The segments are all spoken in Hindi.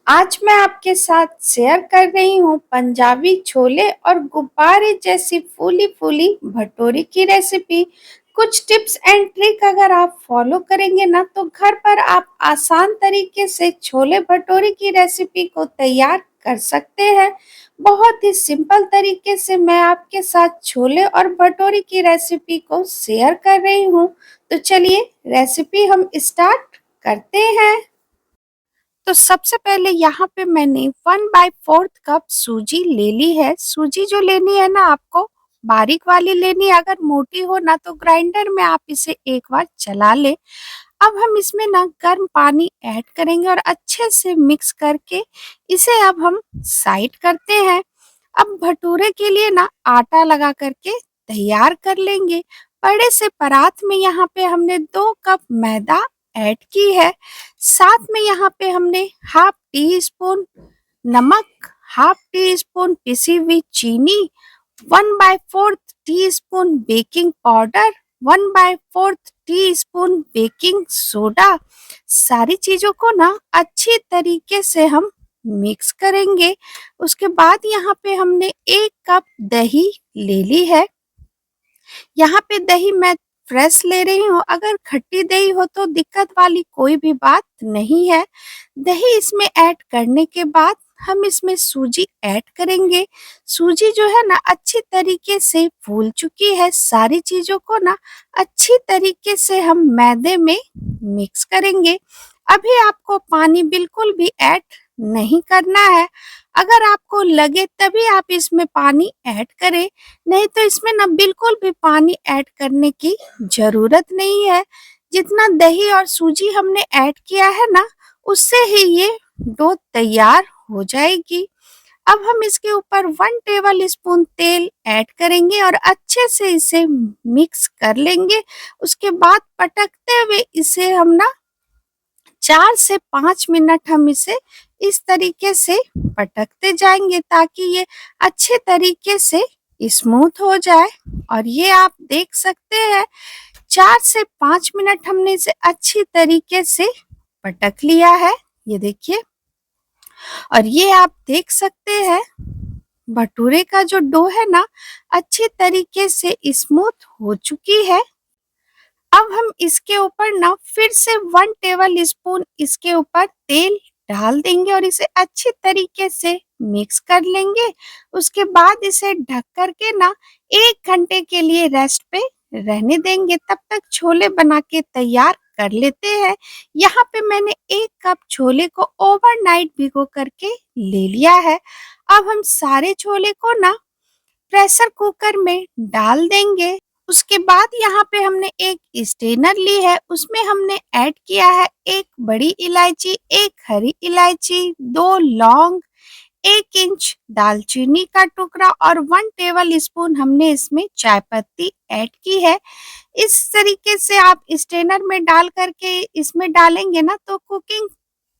आज मैं आपके साथ शेयर कर रही हूँ पंजाबी छोले और गुब्बारे जैसी फूली-फूली भटूरे की रेसिपी। कुछ टिप्स एंड ट्रिक अगर आप फॉलो करेंगे ना तो घर पर आप आसान तरीके से छोले भटूरे की रेसिपी को तैयार कर सकते हैं। बहुत ही सिंपल तरीके से मैं आपके साथ छोले और भटूरे की रेसिपी को शेयर कर रही हूँ। तो चलिए रेसिपी हम स्टार्ट करते हैं। तो सबसे पहले यहाँ पे मैंने 1/4 कप सूजी ले ली है। सूजी जो लेनी है ना आपको बारीक वाली लेनी है, अगर मोटी हो ना तो ग्राइंडर में आप इसे एक बार चला ले। अब हम इसमें ना गर्म पानी ऐड करेंगे और अच्छे से मिक्स करके इसे अब हम साइड करते हैं। अब भटूरे के लिए ना आटा लगा करके तैयार कर लेंगे। बड़े से परात में यहाँ पे हमने 2 कप मैदा ऐड की है। साथ में यहाँ पे हमने हाफ टी स्पून नमक, हाफ टी स्पून पिसी हुई चीनी, 1/4 tea spoon baking powder, 1/4 tea spoon baking soda. सारी चीजों को ना अच्छी तरीके से हम मिक्स करेंगे। उसके बाद यहाँ पे हमने 1 कप दही ले ली है। यहाँ पे दही मैं फ्रेश ले रही हूँ, अगर खट्टी दही हो तो दिक्कत वाली कोई भी बात नहीं है। दही इसमें ऐड करने के बाद हम इसमें सूजी ऐड करेंगे। सूजी जो है ना अच्छी तरीके से फूल चुकी है। सारी चीजों को ना अच्छी तरीके से हम मैदे में मिक्स करेंगे। अभी आपको पानी बिल्कुल भी ऐड नहीं करना है। अगर आपको लगे तभी आप इसमें पानी ऐड करें, नहीं तो इसमें ना बिल्कुल भी पानी ऐड करने की जरूरत नहीं है। जितना दही और सूजी हमने ऐड किया है ना उससे ही ये डो तैयार हो जाएगी। अब हम इसके ऊपर 1 टेबल स्पून तेल ऐड करेंगे और अच्छे से इसे मिक्स कर लेंगे। उसके बाद पटकते हुए इसे हम ना 4 से 5 मिनट हम इसे इस तरीके से पटकते जाएंगे ताकि ये अच्छे तरीके से स्मूथ हो जाए। और ये आप देख सकते हैं 4 से 5 मिनट हमने इसे अच्छी तरीके से पटक लिया है। ये देखिए, और ये आप देख सकते हैं भटूरे का जो डो है ना अच्छी तरीके से स्मूथ हो चुकी है। अब हम इसके ऊपर ना फिर से 1 टेबल स्पून इसके ऊपर तेल डाल देंगे और इसे अच्छी तरीके से मिक्स कर लेंगे। उसके बाद इसे ढक करके ना 1 घंटे के लिए रेस्ट पे रहने देंगे। तब तक छोले बना के तैयार कर लेते हैं। यहाँ पे मैंने 1 कप छोले को ओवरनाइट भिगो करके ले लिया है। अब हम सारे छोले को ना प्रेशर कुकर में डाल देंगे। उसके बाद यहाँ पे हमने एक स्ट्रेनर ली है, उसमें हमने ऐड किया है 1 बड़ी इलायची, 1 हरी इलायची, 2 लौंग, 1 इंच दालचीनी का टुकड़ा और 1 टेबल स्पून हमने इसमें चाय पत्ती ऐड की है। इस तरीके से आप स्ट्रेनर में डाल करके इसमें डालेंगे ना तो कुकिंग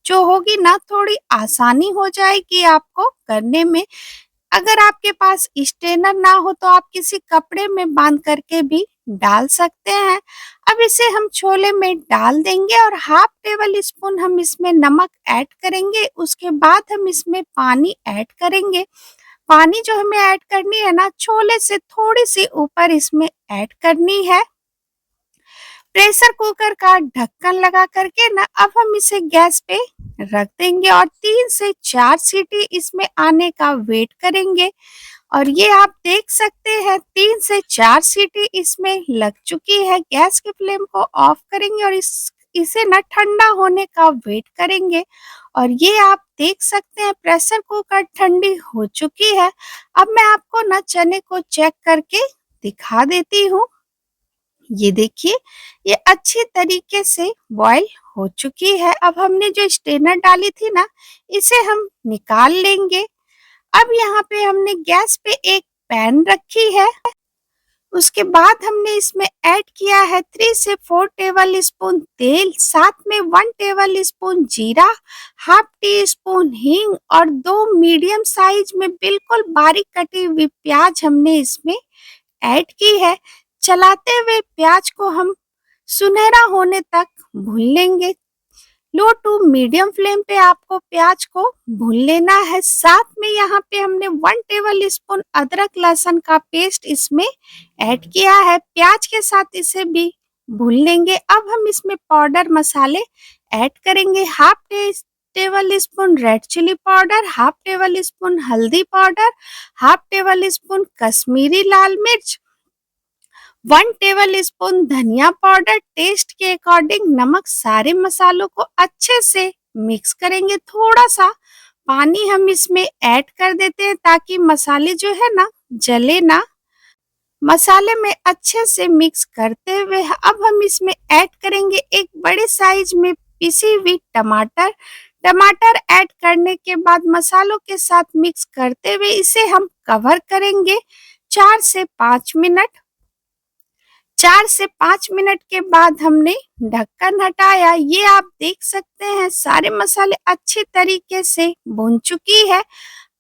जो होगी ना थोड़ी आसानी हो जाएगी आपको करने में। अगर आपके पास स्ट्रेनर ना हो तो आप किसी कपड़े में बांध करके भी डाल सकते हैं। अब इसे हम छोले में डाल देंगे और हाफ टेबल स्पून हम इसमें नमक ऐड करेंगे। उसके बाद हम इसमें पानी ऐड करेंगे। पानी जो हमें ऐड करनी है ना छोले से थोड़ी सी ऊपर इसमें ऐड करनी है। प्रेशर कुकर का ढक्कन लगा करके ना अब हम इसे गैस पे रख देंगे और 3 से 4 सीटी इसमें आने का वेट करेंगे। और ये आप देख सकते हैं 3 से 4 सीटी इसमें लग चुकी है। गैस के फ्लेम को ऑफ करेंगे और इसे ना ठंडा होने का वेट करेंगे। और ये आप देख सकते हैं प्रेशर कुकर ठंडी हो चुकी है। अब मैं आपको ना चने को चेक करके दिखा देती हूँ। ये देखिए, ये अच्छी तरीके से बॉईल हो चुकी है। अब हमने जो स्ट्रेनर डाली थी ना इसे हम निकाल लेंगे। अब यहाँ पे हमने गैस पे एक पैन रखी है। उसके बाद हमने इसमें ऐड किया है 3 से 4 टेबल स्पून तेल, साथ में 1 टेबल स्पून जीरा, हाफ टी स्पून हींग और 2 मीडियम साइज में बिल्कुल बारीक कटी हुई प्याज हमने इसमें ऐड की है। चलाते हुए प्याज को हम सुनहरा होने तक भून लेंगे। लो टू मीडियम फ्लेम पे आपको प्याज को भून लेना है। साथ में यहाँ पे हमने 1 टेबल स्पून अदरक लहसुन का पेस्ट इसमें ऐड किया है। प्याज के साथ इसे भी भून लेंगे। अब हम इसमें पाउडर मसाले ऐड करेंगे। Tablespoon red chilli powder, half tablespoon हल्दी powder, half tablespoon Kashmiri लाल मिर्च, 1 टेबल स्पून धनिया पाउडर, टेस्ट के अकॉर्डिंग नमक। सारे मसालों को अच्छे से मिक्स करेंगे। थोड़ा सा पानी हम इसमें ऐड कर देते हैं ताकि मसाले जो है ना जले ना। मसाले में अच्छे से मिक्स करते हुए अब हम इसमें ऐड करेंगे एक बड़े साइज में पिसी हुई टमाटर। टमाटर ऐड करने के बाद मसालों के साथ मिक्स करते हुए इसे हम कवर करेंगे 4 से 5 मिनट। 4 से 5 मिनट के बाद हमने ढक्कन हटाया। ये आप देख सकते हैं सारे मसाले अच्छे तरीके से भुन चुकी है।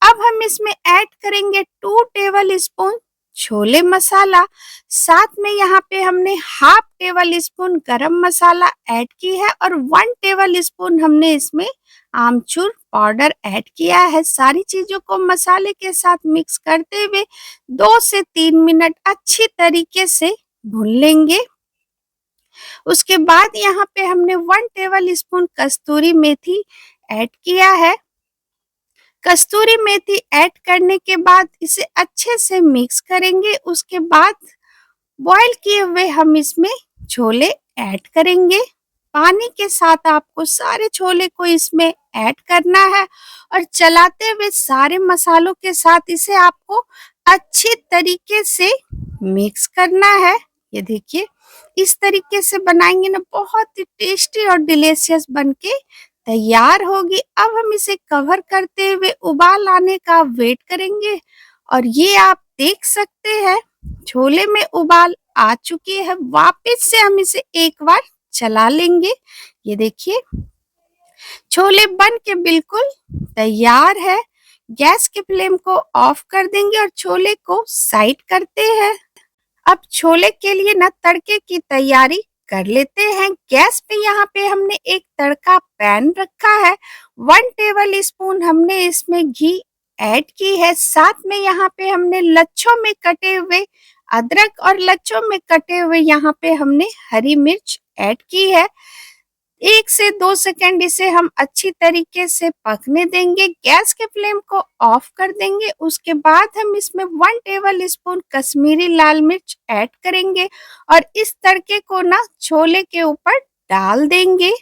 अब हम इसमें ऐड करेंगे 2 टेबल स्पून छोले मसाला। साथ में यहाँ पे हमने हाफ टेबल स्पून गरम मसाला ऐड की है और 1 टेबल स्पून हमने इसमें आमचूर पाउडर ऐड किया है। सारी चीजों को मसाले के साथ मिक्स करते हुए 2 से 3 मिनट अच्छी तरीके से भून लेंगे। उसके बाद यहाँ पे हमने 1 टेबल स्पून कस्तूरी मेथी ऐड किया है। कस्तूरी मेथी ऐड करने के बाद इसे अच्छे से मिक्स करेंगे। उसके बाद बॉईल किए हुए हम इसमें छोले ऐड करेंगे। पानी के साथ आपको सारे छोले को इसमें ऐड करना है और चलाते हुए सारे मसालों के साथ इसे आपको अच्छी तरीके से मिक्स करना है। ये देखिए इस तरीके से बनाएंगे ना बहुत ही टेस्टी और डिलीशियस बनके तैयार होगी। अब हम इसे कवर करते हुए उबाल आने का वेट करेंगे और ये आप देख सकते हैं छोले में उबाल आ चुकी है। वापस से हम इसे एक बार चला लेंगे। ये देखिए छोले बन के बिल्कुल तैयार है। गैस के फ्लेम को ऑफ कर देंगे और छोले को साइड करते हैं। अब छोले के लिए ना तड़के की तैयारी कर लेते हैं। गैस पे यहाँ पे हमने एक तड़का पैन रखा है। 1 टेबल स्पून हमने इसमें घी ऐड की है। साथ में यहाँ पे हमने लच्छों में कटे हुए अदरक और लच्छों में कटे हुए यहाँ पे हमने हरी मिर्च ऐड की है। 1 से 2 सेकंड इसे हम अच्छी तरीके से पकने देंगे। गैस के फ्लेम को ऑफ कर देंगे। उसके बाद हम इसमें 1 टेबल स्पून कश्मीरी लाल मिर्च ऐड करेंगे और इस तड़के को ना छोले के ऊपर डाल देंगे।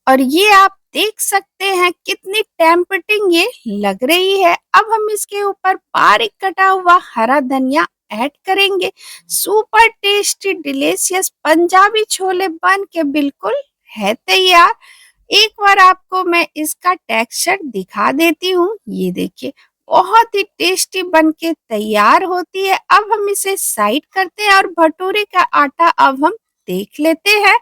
और ये आप देख सकते हैं कितनी टेम्पटिंग ये लग रही है। अब हम इसके ऊपर बारीक कटा हुआ हरा धनिया ऐड करेंगे। Super tasty delicious Punjabi chole बन के बिल्कुल है तैयार। एक बार आपको मैं इसका टेक्सचर दिखा देती हूँ। ये देखिए बहुत ही टेस्टी बनके तैयार होती है। अब हम इसे साइड करते हैं और भटूरे का आटा अब हम देख लेते हैं।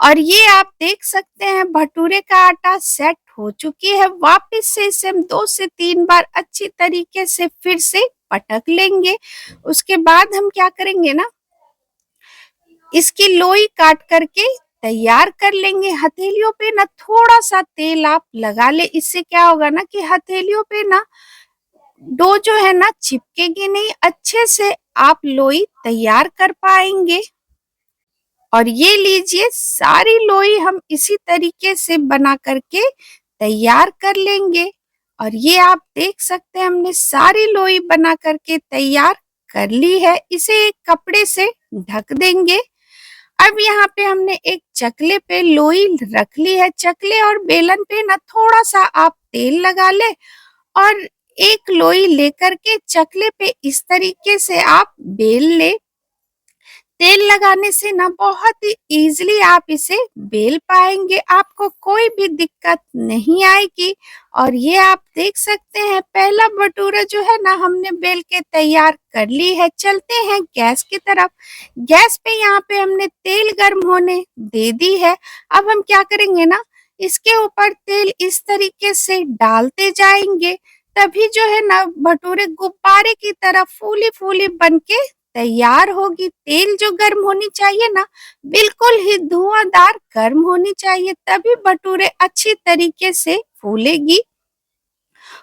और ये आप देख सकते हैं भटूरे का आटा सेट हो चुकी है। वापस से इसे हम 2 से 3 बार अच्छी तरीके से फिर से पटक लेंगे। उसके बाद हम क्या करेंगे ना इसकी लोई काट करके तैयार कर लेंगे। हथेलियों पे ना थोड़ा सा तेल आप लगा ले। इससे क्या होगा ना कि हथेलियों पे ना डो जो है ना चिपकेगी नहीं। अच्छे से आप लोई तैयार कर पाएंगे। और ये लीजिए सारी लोई हम इसी तरीके से बना करके तैयार कर लेंगे। और ये आप देख सकते हैं हमने सारी लोई बना करके तैयार कर ली है। इसे एक कपड़े से ढक देंगे। अब यहाँ पे हमने एक चकले पे लोई रख ली है। चकले और बेलन पे ना थोड़ा सा आप तेल लगा ले और एक लोई लेकर के चकले पे इस तरीके से आप बेल ले। तेल लगाने से ना बहुत ही इजीली आप इसे बेल पाएंगे। आपको कोई भी दिक्कत नहीं आएगी। और ये आप देख सकते हैं पहला भटूरा जो है ना हमने बेल के तैयार कर ली है। चलते हैं गैस की तरफ। गैस पे यहाँ पे हमने तेल गर्म होने दे दी है। अब हम क्या करेंगे ना इसके ऊपर तेल इस तरीके से डालते जाएंगे। तभी जो है ना भटूरे गुब्बारे की तरह फूली फूली बनके तैयार होगी। तेल जो गर्म होनी चाहिए ना, बिल्कुल ही धुआंधार गर्म होनी चाहिए, तभी भटूरे अच्छी तरीके से फूलेगी।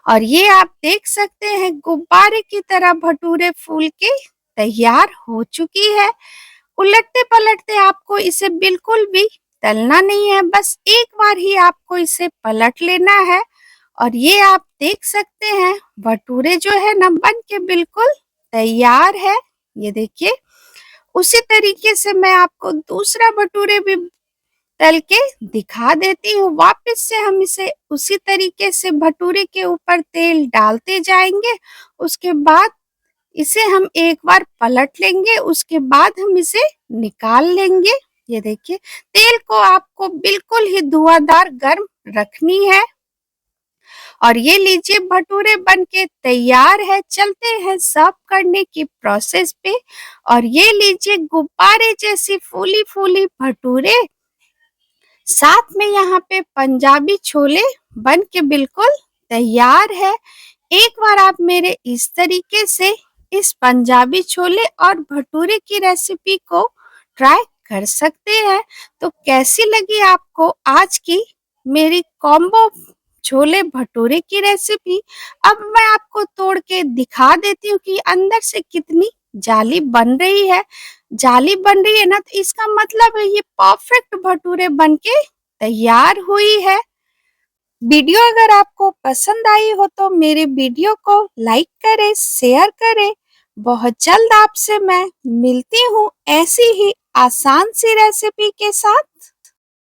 और ये आप देख सकते हैं गुब्बारे की तरह भटूरे फूल के तैयार हो चुकी है। उलटते पलटते आपको इसे बिल्कुल भी तलना नहीं है, बस एक बार ही आपको इसे पलट लेना है। और ये आप देख सकते हैं भटूरे जो है ना बन के बिल्कुल तैयार है। ये देखिए, उसी तरीके से मैं आपको दूसरा भटूरे भी तल के दिखा देती हूँ। वापस से हम इसे उसी तरीके से भटूरे के ऊपर तेल डालते जाएंगे। उसके बाद इसे हम एक बार पलट लेंगे, उसके बाद हम इसे निकाल लेंगे। ये देखिए, तेल को आपको बिल्कुल ही धुआंधार गर्म रखनी है। और ये लीजिए भटूरे बनके तैयार है। चलते हैं सर्व करने की प्रोसेस पे। और ये लीजिए गुब्बारे जैसी फूली फूली भटूरे, साथ में यहाँ पे पंजाबी छोले बन के बिल्कुल तैयार है। एक बार आप मेरे इस तरीके से इस पंजाबी छोले और भटूरे की रेसिपी को ट्राई कर सकते हैं। तो कैसी लगी आपको आज की मेरी कॉम्बो छोले भटूरे की रेसिपी? अब मैं आपको तोड़ के दिखा देती हूँ कि अंदर से कितनी जाली बन रही है। जाली बन रही है ना, तो इसका मतलब है ये परफेक्ट भटूरे बनके तैयार हुई है। वीडियो अगर आपको पसंद आई हो तो मेरे वीडियो को लाइक करें, शेयर करें। बहुत जल्द आपसे मैं मिलती हूँ ऐसी ही आसान सी रेसिपी के साथ।